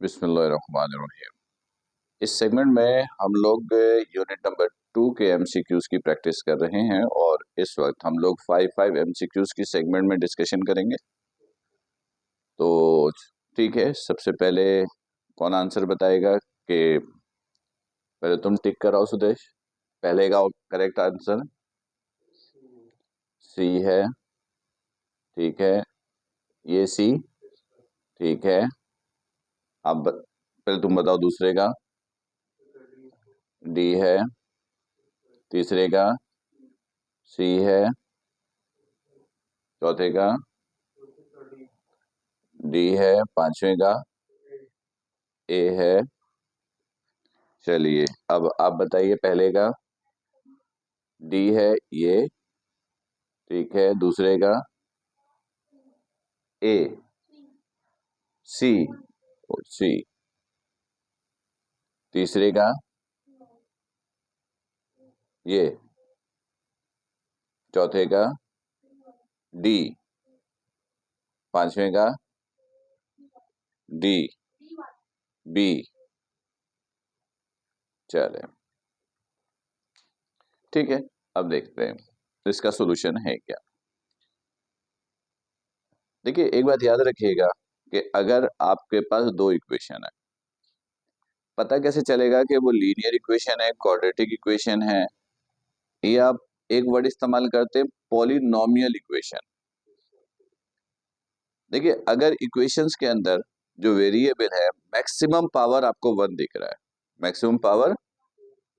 बिस्मिल्लाहिर्रहमानिर्रहीम। इस सेगमेंट में हम लोग यूनिट नंबर 2 के एमसीक्यूज की प्रैक्टिस कर रहे हैं और इस वक्त हम लोग 5 एमसीक्यूज की सेगमेंट में डिस्कशन करेंगे। तो ठीक है, सबसे पहले कौन आंसर बताएगा? कि पहले तुम टिक कराओ सुदेश। पहले का करेक्ट आंसर सी है। ठीक है, ये सी। ठीक है, अब पहले तुम बताओ दूसरे का। डी है। तीसरे का सी है। चौथे का डी है। पांचवें का ए है। चलिए, अब आप बताइए। पहले का डी है ये। ठीक है, दूसरे का ए। सी। सी। तीसरे का ये। चौथे का डी। पांचवें का डी। बी। चले, ठीक है। अब देखते हैं इसका सॉल्यूशन है क्या। देखिए, एक बात याद रखिएगा कि अगर आपके पास दो इक्वेशन है, पता कैसे चलेगा कि वो लीनियर इक्वेशन है, क्वाड्रेटिक इक्वेशन है, ये आप एक वर्ड इस्तेमाल करते हैं, पॉलिनोमियल इक्वेशन। देखिए, अगर इक्वेशंस के अंदर जो वेरिएबल है मैक्सिमम पावर आपको 1 दिख रहा है, मैक्सिमम पावर,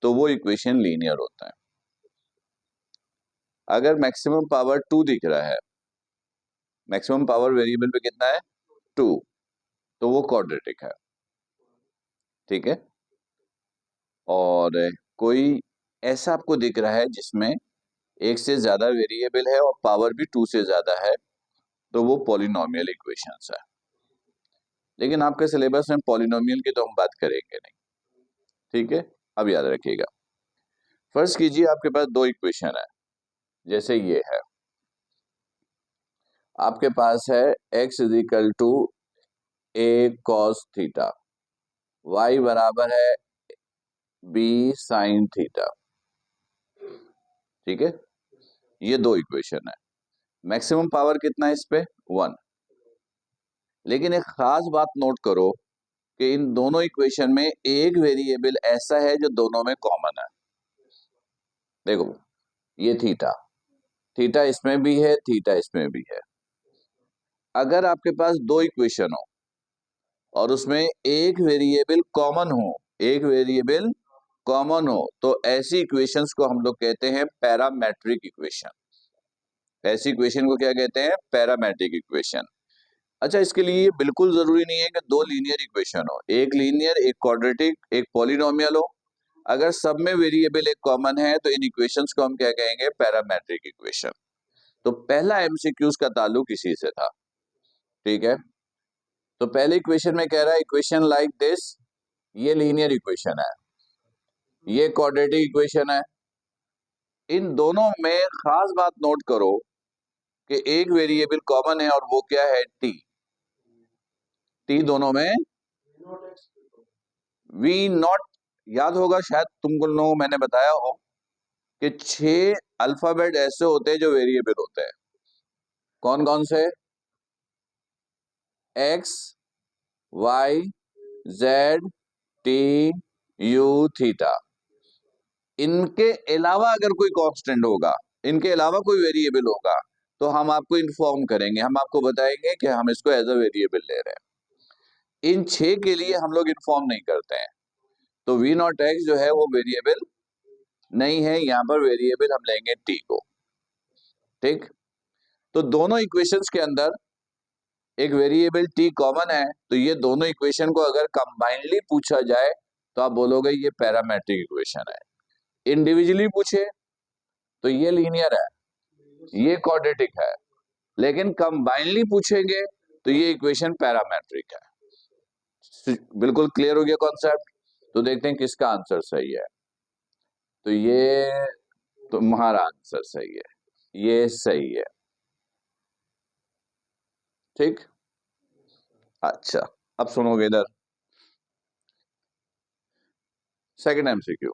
तो वो इक्वेशन लीनियर होता है। अगर मैक्सिमम पावर 2 दिख रहा है, मैक्सिमम पावर वेरिएबल पे कितना है 2, तो वो क्वाड्रेटिक है। ठीक है, और कोई ऐसा आपको दिख रहा है जिसमें एक से ज्यादा वेरिएबल है और पावर भी 2 से ज्यादा है, तो वो पॉलिनोमियल इक्वेशंस है। लेकिन आपके सिलेबस में पॉलिनोमियल की तो हम बात करेंगे नहीं। ठीक है, अब याद रखिएगा। फर्स्ट कीजिए, आपके पास दो इक्वेशन है। जैसे ये है, आपके पास है x is equal to a cos theta, y बराबर है b साइन थीटा। ठीक है, ये दो इक्वेशन है। मैक्सिमम पावर कितना है इस पे 1। लेकिन एक खास बात नोट करो कि इन दोनों इक्वेशन में एक वेरिएबल ऐसा है जो दोनों में कॉमन है। देखो, ये थीटा, थीटा इसमें भी है, थीटा इसमें भी है। अगर आपके पास दो इक्वेशन हो और उसमें एक वेरिएबल कॉमन हो, एक वेरिएबल कॉमन हो, तो ऐसी इक्वेशंस को हम लोग कहते हैं पैरामेट्रिक इक्वेशन। ऐसी इक्वेशन को क्या कहते हैं? Parametric equation. अच्छा, इसके लिए बिल्कुल जरूरी नहीं है कि दो लीनियर इक्वेशन हो, एक लीनियर, एक क्वाड्रेटिक, एक पॉलिनोमियल हो। अगर सब में वेरिएबल एक कॉमन है तो इन इक्वेशंस को हम क्या कहेंगे? Parametric equation. तो पहला एमसीक्यूज का ताल्लुक इसी से था। ठीक है, तो पहले इक्वेशन में कह रहा है इक्वेशन लाइक दिस, ये लीनियर इक्वेशन है, ये क्वाड्रेटिक इक्वेशन है। इन दोनों में खास बात नोट करो कि एक वेरिएबल कॉमन है और वो क्या है? टी। टी दोनों में वी नॉट। याद होगा शायद तुमको लोगों को मैंने बताया हो कि 6 अल्फाबेट ऐसे होते हैं जो वेरिएबल होते हैं। कौन कौन से? X, y, z, t, u, theta. इनके अलावा अगर कोई कांस्टेंट होगा, इनके अलावा कोई वेरिएबल होगा, तो हम आपको इन्फॉर्म करेंगे, हम आपको बताएंगे कि हम इसको एज अ वेरिएबल ले रहे हैं। इन 6 के लिए हम लोग इन्फॉर्म नहीं करते हैं। तो वी नॉट एक्स जो है वो वेरिएबल नहीं है, यहां पर वेरिएबल हम लेंगे टी को। ठीक, तो दोनों इक्वेशंस के अंदर एक वेरिएबल टी कॉमन है, तो ये दोनों इक्वेशन को अगर कंबाइनली पूछा जाए तो आप बोलोगे ये पैरामेट्रिक इक्वेशन है। इंडिविजुअली पूछे तो ये लीनियर है, ये क्वाड्रेटिक है। लेकिन कंबाइनली पूछेंगे तो ये इक्वेशन पैरामेट्रिक है। बिल्कुल क्लियर हो गया कॉन्सेप्ट? तो देखते हैं किसका आंसर सही है। तो ये तुम्हारा आंसर सही है, ये सही है। ठीक, अच्छा, अब सुनोगे इधर। सेकंड एमसीक्यू,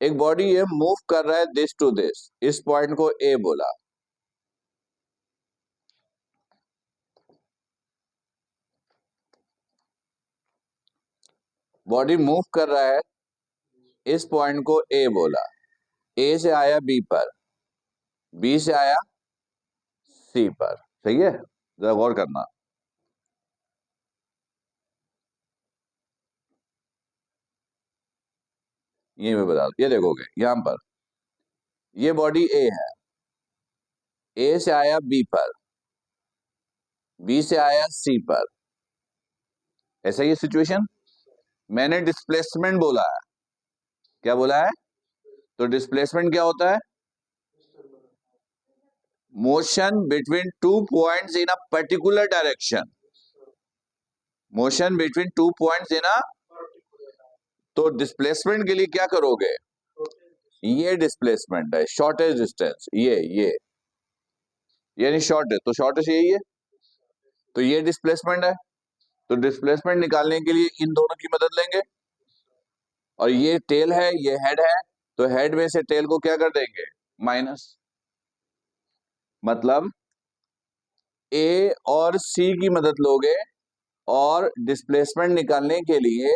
एक बॉडी ये मूव कर रहा है दिस टू दिस, इस पॉइंट को ए बोला, बॉडी मूव कर रहा है, इस पॉइंट को ए बोला, ए से आया बी पर, बी से आया सी पर, सही है, जरा गौर करना। ये मैं बता दूं, ये देखोगे यहां पर ये बॉडी ए है, ए से आया बी पर, बी से आया सी पर, ऐसा ही सिचुएशन। मैंने डिस्प्लेसमेंट बोला है, क्या बोला है? तो डिस्प्लेसमेंट क्या होता है? Motion between two points in a particular direction, motion between two points in a, तो डिस्प्लेसमेंट के लिए क्या करोगे? ये डिस्प्लेसमेंट है, शॉर्टेज डिस्टेंस, ये यानी शॉर्ट है तो शॉर्टेज यही है, तो ये डिस्प्लेसमेंट है, तो डिस्प्लेसमेंट निकालने के लिए इन दोनों की मदद लेंगे, और ये टेल है ये हेड है, तो हेड में से टेल को क्या कर देंगे? माइनस। मतलब ए और सी की मदद लोगे, और डिस्प्लेसमेंट निकालने के लिए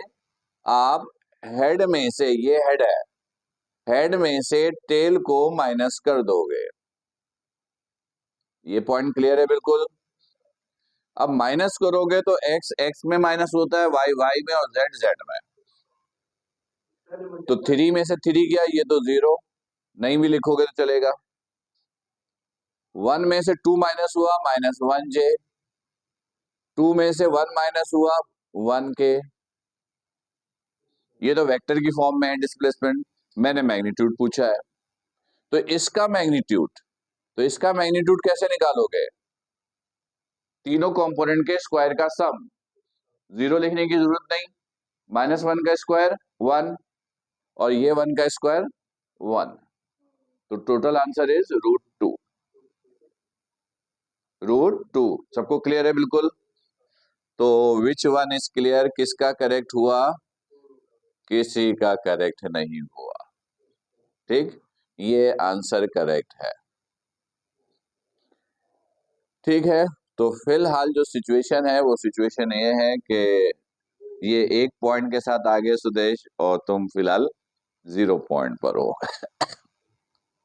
आप हेड में से, ये हेड है, हेड में से टेल को माइनस कर दोगे। ये पॉइंट क्लियर है बिल्कुल? अब माइनस करोगे तो एक्स एक्स में माइनस होता है, वाई वाई में, और जेड जेड में, तो थ्री में से थ्री गया, ये तो जीरो, नहीं भी लिखोगे तो चलेगा। वन में से टू माइनस हुआ, माइनस वन जे, टू में से वन माइनस हुआ, वन के। ये तो वेक्टर की फॉर्म में है डिस्प्लेसमेंट, मैंने मैग्नीट्यूड पूछा है, तो इसका मैग्नीट्यूड, तो इसका मैग्नीट्यूड कैसे निकालोगे? तीनों कंपोनेंट के स्क्वायर का सम, जीरो लिखने की जरूरत नहीं, माइनस वन का स्क्वायर वन, और ये वन का स्क्वायर वन, तो total answer is root two, root two. सबको क्लियर है बिल्कुल? तो विच वन इज क्लियर, किसका करेक्ट हुआ? किसी का करेक्ट नहीं हुआ, ठीक, ये आंसर करेक्ट है। ठीक है, तो फिलहाल जो सिचुएशन है वो सिचुएशन ये है कि ये एक पॉइंट के साथ आगे सुदेश, और तुम फिलहाल 0 पॉइंट पर हो।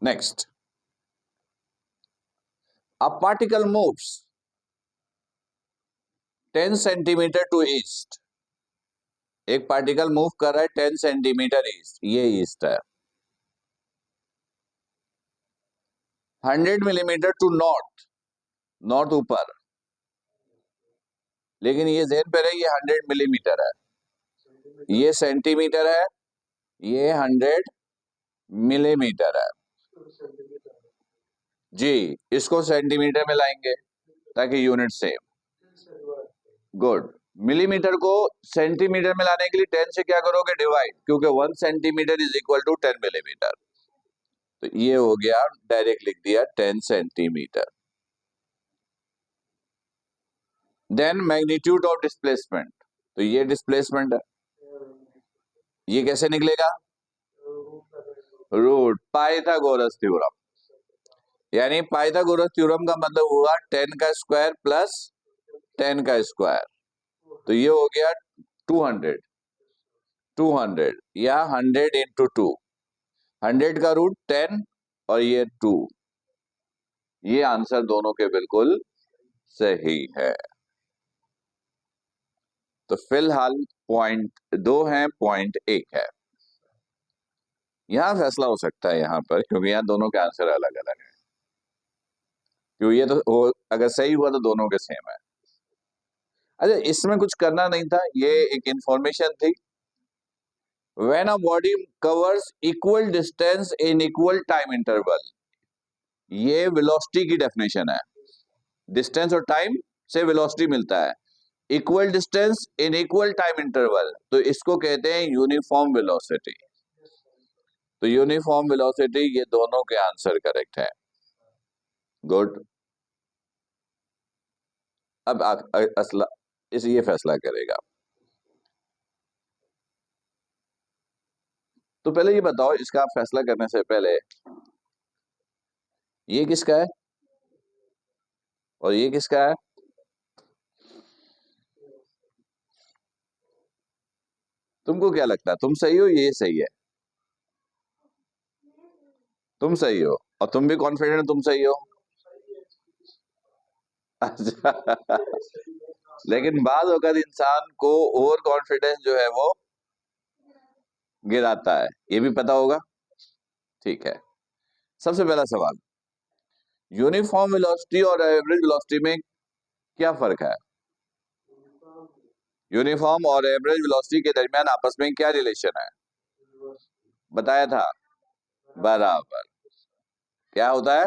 Next, a particle moves 10 centimetre to east, एक पार्टिकल मूव कर रहा है 10 सेंटीमीटर ईस्ट, ये ईस्ट है। 100 मिलीमीटर टू नॉर्थ, नॉर्थ ऊपर, लेकिन ये जेन पे रहे, ये 100 मिलीमीटर है, ये सेंटीमीटर है, ये 100 मिलीमीटर है। जी, इसको सेंटीमीटर में लाएंगे ताकि यूनिट सेम। गुड। मिलीमीटर को सेंटीमीटर में लाने के लिए 10 से क्या करोगे? डिवाइड, क्योंकि 1 centimetre is equal to 10 millimetre, तो ये हो गया, डायरेक्ट लिख दिया 10 centimetre. Then magnitude of displacement, तो ये डिस्प्लेसमेंट है, ये कैसे निकलेगा? रूट पाइथागोरस थ्योरम, यानी पाइथागोरस थ्योरम का मतलब हुआ 10 का स्क्वायर प्लस 10 का स्क्वायर, तो ये हो गया 200, 200 या 100 इंटू टू, 100 का रूट 10 और ये 2, ये आंसर दोनों के बिल्कुल सही है। तो फिलहाल पॉइंट 2 है, पॉइंट 1 है, यहां फैसला हो सकता है यहां पर, क्योंकि यहां दोनों के आंसर अलग अलग है, क्योंकि ये तो अगर सही हुआ तो दोनों के सेम है। अच्छा, इसमें कुछ करना नहीं था, ये एक इंफॉर्मेशन थी। When a body covers equal distance in equal time interval, ये वेलोसिटी की डेफिनेशन है, डिस्टेंस और टाइम से वेलोसिटी मिलता है, equal distance in equal time interval, तो इसको कहते हैं यूनिफॉर्म वेलोसिटी। तो यूनिफॉर्म वेलोसिटी, ये दोनों के आंसर करेक्ट है। गुड। अब असला इस ये फैसला करेगा। तो पहले ये बताओ, इसका आप फैसला करने से पहले ये किसका है और ये किसका है? तुमको क्या लगता है, तुम सही हो ये सही है? तुम सही हो और तुम भी कॉन्फिडेंट तुम सही हो। अच्छा। लेकिन बाद वक्त इंसान को ओवर कॉन्फिडेंस जो है वो गिराता है, ये भी पता होगा। ठीक है, सबसे पहला सवाल, यूनिफॉर्म वेलोसिटी और एवरेज वेलोसिटी में क्या फर्क है? यूनिफॉर्म और एवरेज वेलोसिटी के दरमियान आपस में क्या रिलेशन है? बताया था, बराबर। क्या होता है?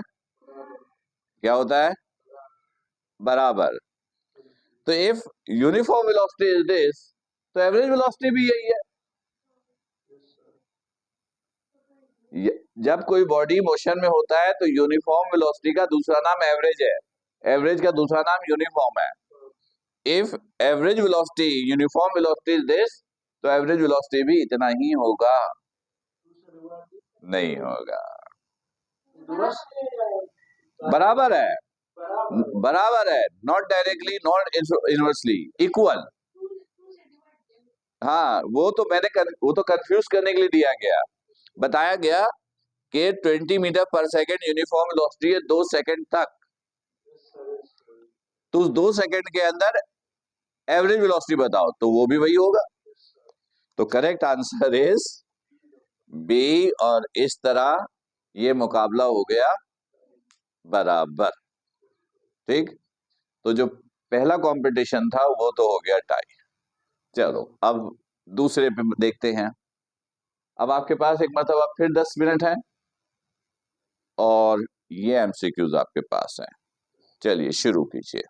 क्या होता है? बराबर। तो if uniform velocity is this, तो एवरेज वेलोसिटी भी यही है। जब कोई बॉडी मोशन में होता है तो यूनिफॉर्म वेलोसिटी का दूसरा नाम एवरेज है, एवरेज का दूसरा नाम यूनिफॉर्म है। If average velocity uniform velocity is this, तो एवरेज वेलोसिटी भी इतना ही होगा। नहीं होगा, बराबर है, बराबर है, not directly not inversely, equal. हाँ वो तो वो तो कंफ्यूज करने के लिए दिया गया, बताया गया कि 20 मीटर पर सेकेंड यूनिफॉर्म वेलोसिटी है 2 सेकेंड तक, तो उस 2 सेकेंड के अंदर एवरेज वेलोसिटी बताओ, तो वो भी वही होगा। तो करेक्ट आंसर इज बी, और इस तरह ये मुकाबला हो गया बराबर। ठीक, तो जो पहला कंपटीशन था वो तो हो गया टाई। चलो अब दूसरे पे देखते हैं। अब आपके पास एक मतलब अब फिर 10 मिनट है और ये एमसीक्यूज आपके पास है। चलिए शुरू कीजिए।